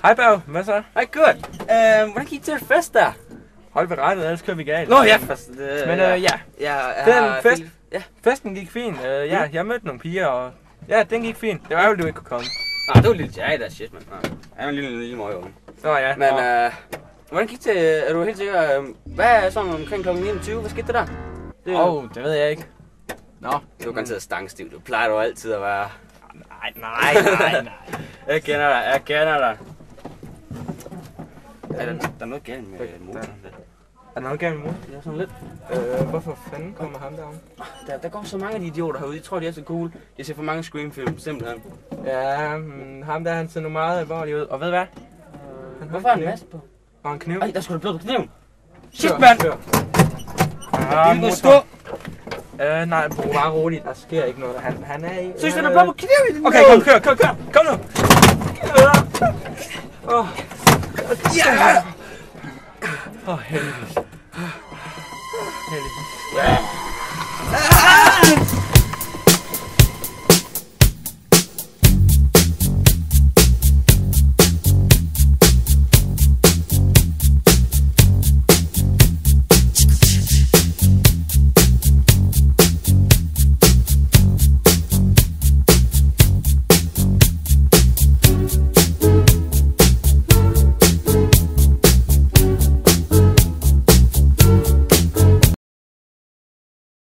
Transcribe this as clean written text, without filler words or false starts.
Hej Berg, hvad så? Hej, godt. Hvordan gik det til fest der? Hold ved rettet, ellers kører vi galt. Nå ja, fest. Men festen gik fint. Jeg mødte nogle piger, og ja, den gik fint. Det var jo, du ikke kunne komme. Nej, det var lidt teater shit, mand. Jeg er en lille møgunge. Nå ja. Men hvordan gik det? Er du helt sikker? Hvad er sådan omkring kl. 29? Hvad skete der? Det ved jeg ikke. Nå. Du er garanteret stangstiv. Du plejer jo altid at være... Nej. Jeg kender dig. Der er noget galt med motoren. Er der noget galt med motoren? Ja, sådan lidt. Hvorfor fanden kommer ham derom? Der går så mange af de idioter herude. Jeg tror, de er så cool. Jeg ser for mange Scream-film, simpelthen. Ja, ham der, han ser nu meget alvorlig ud. Og ved hvad? Hvorfor har han en maske på? Og en kniv. Ej, der skulle du blød på kniven. Shit, mand! Det vil gå stå. Nej, bare roligt. Der sker ikke noget. Han er i... Synes du, der er blød på kniven? Okay, kom, kør. Kom nu. Heldigvis.